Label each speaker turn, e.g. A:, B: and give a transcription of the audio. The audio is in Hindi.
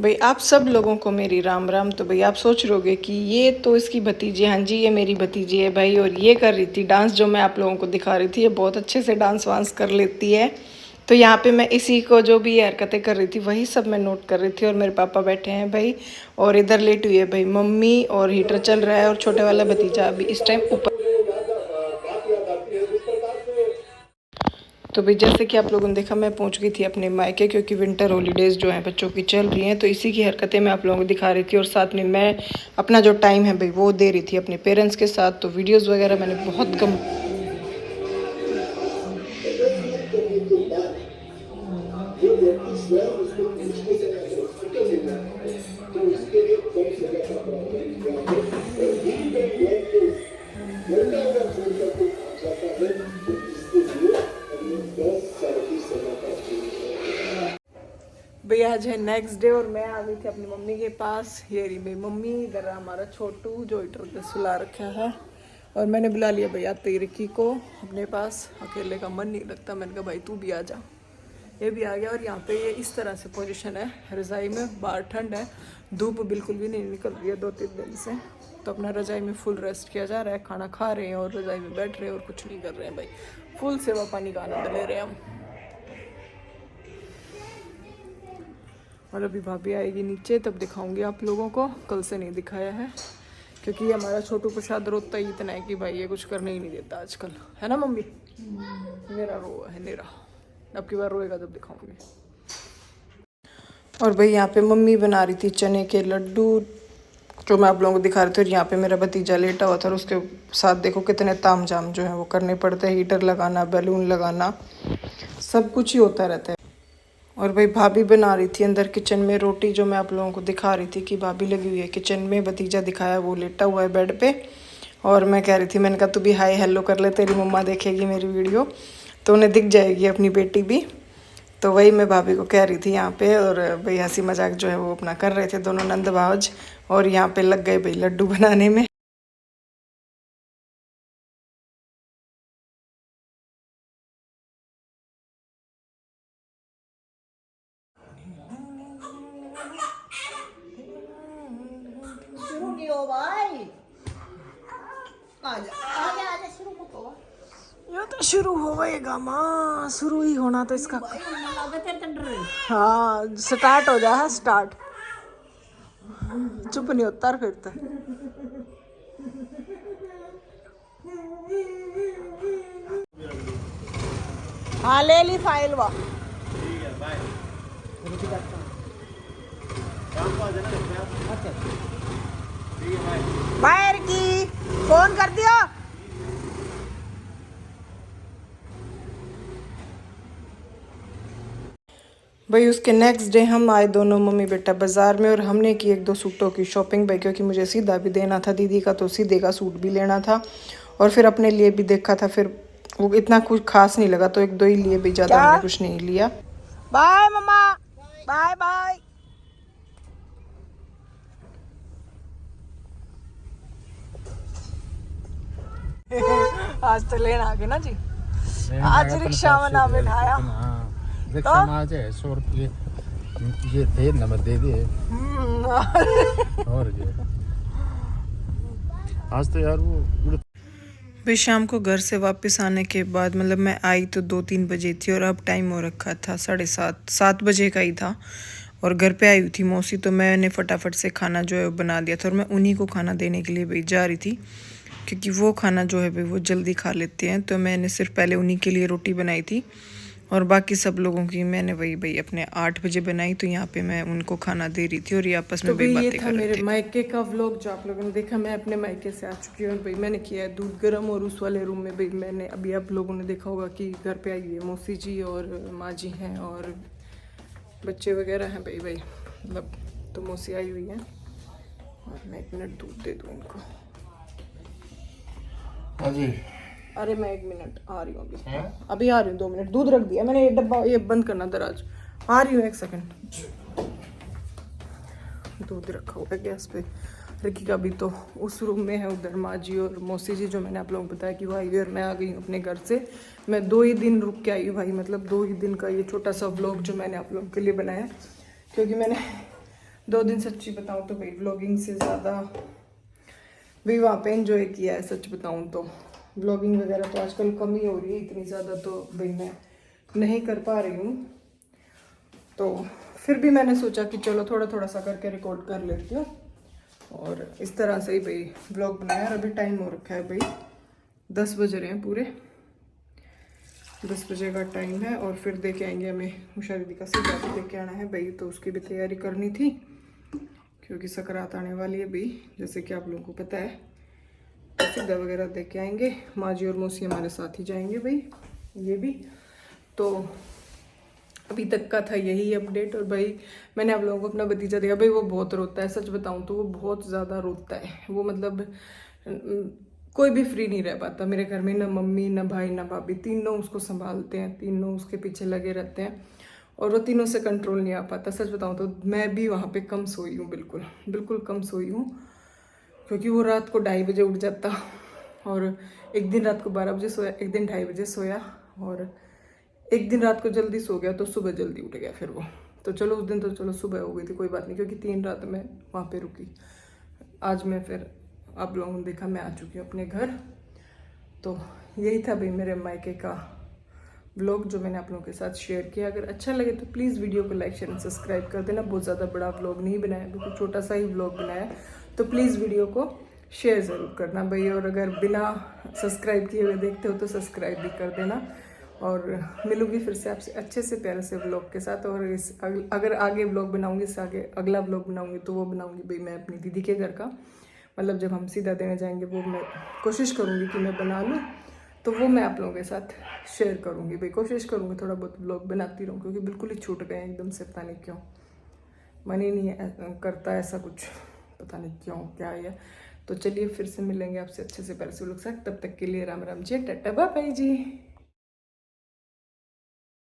A: भाई आप सब लोगों को मेरी राम राम। तो भाई आप सोच रहोगे कि ये तो इसकी भतीजी, हाँ जी ये मेरी भतीजी है भाई, और ये कर रही थी डांस जो मैं आप लोगों को दिखा रही थी। ये बहुत अच्छे से डांस वांस कर लेती है। तो यहाँ पे मैं इसी को जो भी ये हरकतें कर रही थी वही सब मैं नोट कर रही थी। और मेरे पापा बैठे हैं भाई, और इधर लेट हुई है भाई मम्मी, और हीटर चल रहा है, और छोटे वाला भतीजा अभी इस टाइम ऊपर। तो भाई जैसे कि आप लोगों ने देखा, मैं पहुंच गई थी अपने मायके, क्योंकि विंटर हॉलीडेज़ जो हैं बच्चों की चल रही हैं। तो इसी की हरकतें मैं आप लोगों को दिखा रही थी, और साथ में मैं अपना जो टाइम है भाई वो दे रही थी अपने पेरेंट्स के साथ। तो वीडियोस वगैरह मैंने बहुत कम। भाई आज है नेक्स्ट डे, और मैं आ गई थी अपनी मम्मी के पास। ये रही भाई मम्मी, इधर हमारा छोटू जो हीटर पे सुला रखा है, और मैंने बुला लिया भाई आते ही रिक्की को अपने पास। अकेले का मन नहीं लगता, मैंने कहा भाई तू भी आ जा। ये भी आ गया, और यहाँ पे ये इस तरह से पोजीशन है रज़ाई में। बाहर ठंड है, धूप बिल्कुल भी नहीं निकल रही है 2-3 दिन से। तो अपना रज़ाई में फुल रेस्ट किया जा रहा है, खाना खा रहे हैं और रज़ाई में बैठ रहे हैं, और कुछ नहीं कर रहे हैं भाई। फुल सेवा पानी का आनंद ले रहे हैं हम। और अभी भाभी आएगी नीचे, तब दिखाऊंगी आप लोगों को। कल से नहीं दिखाया है, क्योंकि हमारा छोटू प्रसाद रोता ही इतना है कि भाई ये कुछ करने ही नहीं देता आजकल, है ना मम्मी? मेरा रो है मेरा। अब की बार रोएगा तब दिखाऊंगी। और भाई यहाँ पे मम्मी बना रही थी चने के लड्डू, जो मैं आप लोगों को दिखा रही थी। और यहाँ पे मेरा भतीजा लेटा हुआ था, और उसके साथ देखो कितने ताम झाम जो है वो करने पड़ते हैं। हीटर लगाना, बैलून लगाना, सब कुछ ही होता रहता है। और भाई भाभी बना रही थी अंदर किचन में रोटी, जो मैं आप लोगों को दिखा रही थी कि भाभी लगी हुई है किचन में। भतीजा दिखाया, वो लेटा हुआ है बेड पे। और मैं कह रही थी, मैंने कहा तू भी हाय हेलो कर ले, तेरी मम्मा देखेगी मेरी वीडियो तो उन्हें दिख जाएगी अपनी बेटी भी। तो वही मैं भाभी को कह रही थी यहाँ पे। और भाई हंसी मजाक जो है वो अपना कर रहे थे दोनों नंद भाज, और यहाँ पे लग गए भाई लड्डू बनाने में।
B: शुरू नहीं हो भाई, आजा आजा आजा, शुरू मत हो।
A: ये तो शुरू होएगा माँ, शुरू ही होना तो इसका।
B: हाँ
A: हाँ स्टार्ट हो जा, स्टार्ट। चुप नहीं होता फिर तो। ले ली फाइल वा। बाहर की फोन कर दिया। भाई उसके नेक्स्ट डे हम आए दोनों मम्मी बेटा बाज़ार में, और हमने की 1-2 सूटों की शॉपिंग भाई, क्योंकि मुझे सीधा भी देना था दीदी का, तो सीधे का सूट भी लेना था, और फिर अपने लिए भी देखा था। फिर वो इतना कुछ खास नहीं लगा, तो 1-2 ही लिए भी, ज़्यादा हमने कुछ नहीं लिया। बाय मम्मा, बाय बाय। आज तो लेना आ गए ना जी, आज रिक्शा में ना बिठाया।
C: रिक्शा में आज 100 रुपये ये थे, नंबर दे दिए। और ये आज तो यार वो
A: भाई शाम को घर से वापस आने के बाद, मतलब मैं आई तो 2-3 बजे थी, और अब टाइम हो रखा था 7:30 बजे का ही था। और घर पे आई हुई थी मौसी, तो मैंने फटाफट से खाना जो है वो बना दिया था, और मैं उन्हीं को खाना देने के लिए भाई जा रही थी, क्योंकि वो खाना जो है भाई वो जल्दी खा लेते हैं। तो मैंने सिर्फ पहले उन्हीं के लिए रोटी बनाई थी, और बाकी सब लोगों की मैंने वही भाई अपने 8 बजे बनाई। तो यहाँ पे मैं उनको खाना दे रही थी, और ये आपस में भाई बातें कर रहे थे। मेरे मायके का व्लॉग जो आप लोगों ने देखा, मैं अपने मायके से आ चुकी हूँ भाई। मैंने किया है दूध गर्म, और उस वाले रूम में भाई मैंने अभी आप लोगों ने देखा होगा कि घर पे आई हुई है मौसी जी, और माँ जी हैं, और बच्चे वगैरह हैं भाई मतलब। तो मौसी आई हुई है, और मैं 1 मिनट दूध दे दूँ इनको। अरे मैं 1 मिनट आ रही हूँ अभी आ रही हूँ 2 मिनट। दूध रख दिया मैंने, ये डब्बा ये बंद करना दराज, आ रही हूँ 1 सेकंड। दूध रखा हुआ है गैस पे। रिकी का भी तो उस रूम में है, उधर माँ जी और मौसी जी, जो मैंने आप लोगों को बताया कि वो आई हुई, और मैं आ गई हूँ अपने घर से। मैं 2 ही दिन रुक के आई हूँ भाई, मतलब 2 ही दिन का ये छोटा सा व्लॉग जो मैंने आप लोगों के लिए बनाया, क्योंकि मैंने 2 दिन सच्ची बताऊँ तो भाई व्लॉगिंग से ज़्यादा भी वहाँ पे एंजॉय किया है। सच बताऊँ तो व्लॉगिंग वगैरह तो आजकल कम ही हो रही है, इतनी ज़्यादा तो भाई मैं नहीं कर पा रही हूँ। तो फिर भी मैंने सोचा कि चलो थोड़ा थोड़ा सा करके रिकॉर्ड कर लेती हूँ, और इस तरह से ही भाई व्लॉग बनाया। और अभी टाइम हो रखा है भाई 10 बज रहे हैं, पूरे 10 बजे का टाइम है। और फिर देखे आएंगे हमें उषा दीदी का सीधा भी देके आना है भाई, तो उसकी भी तैयारी करनी थी क्योंकि सकरात आने वाली है भाई, जैसे कि आप लोगों को पता है। तो सीधा वगैरह देके आएंगे, माँ जी और मौसी हमारे साथ ही जाएंगे भाई, ये भी। तो अभी तक का था यही अपडेट। और भाई मैंने आप लोगों को अपना भतीजा देखा भाई, वो बहुत रोता है। सच बताऊं तो वो बहुत ज़्यादा रोता है। वो मतलब कोई भी फ्री नहीं रह पाता मेरे घर में, ना मम्मी ना भाई ना भाभी, तीनों उसको संभालते हैं, तीनों उसके पीछे लगे रहते हैं, और वो तीनों से कंट्रोल नहीं आ पाता। सच बताऊं तो मैं भी वहाँ पे कम सोई हूँ, बिल्कुल बिल्कुल कम सोई हूँ, क्योंकि वो रात को 2:30 बजे उठ जाता, और एक दिन रात को 12 बजे सोया, एक दिन 2:30 बजे सोया, और एक दिन रात को जल्दी सो गया तो सुबह जल्दी उठ गया फिर वो। तो चलो उस दिन तो चलो सुबह हो गई थी, कोई बात नहीं, क्योंकि 3 रात में वहाँ पे रुकी। आज मैं फिर आप लोगों ने देखा मैं आ चुकी हूँ अपने घर। तो यही था भाई मेरे मायके का व्लॉग जो मैंने आप लोगों के साथ शेयर किया। अगर अच्छा लगे तो प्लीज़ वीडियो को लाइक शेयर एंड सब्सक्राइब कर देना। बहुत ज़्यादा बड़ा व्लॉग नहीं बनाया, बिल्कुल छोटा सा ही व्लॉग बनाया, तो प्लीज़ वीडियो को शेयर ज़रूर करना भाई। और अगर बिना सब्सक्राइब किए हुए देखते हो तो सब्सक्राइब भी कर देना। और मिलूंगी फिर से आपसे अच्छे से प्यारे से व्लॉग के साथ। और इस अगर आगे व्लॉग बनाऊंगी, इससे आगे अगला व्लॉग बनाऊंगी तो वो बनाऊंगी भाई मैं अपनी दीदी के घर का, मतलब जब हम सीधा देने जाएंगे वो मैं कोशिश करूंगी कि मैं बना लूँ, तो वो मैं आप लोगों के साथ शेयर करूंगी भाई। कोशिश करूंगी थोड़ा बहुत व्लॉग बनाती रहूँ, क्योंकि बिल्कुल ही छूट गए एकदम से, पता नहीं क्यों मन ही नहीं करता ऐसा कुछ, पता नहीं क्यों क्या है। तो चलिए फिर से मिलेंगे आपसे अच्छे से प्यारे से व्लॉग के साथ। तब तक के लिए Ram Ram ji, tata bye bye जी।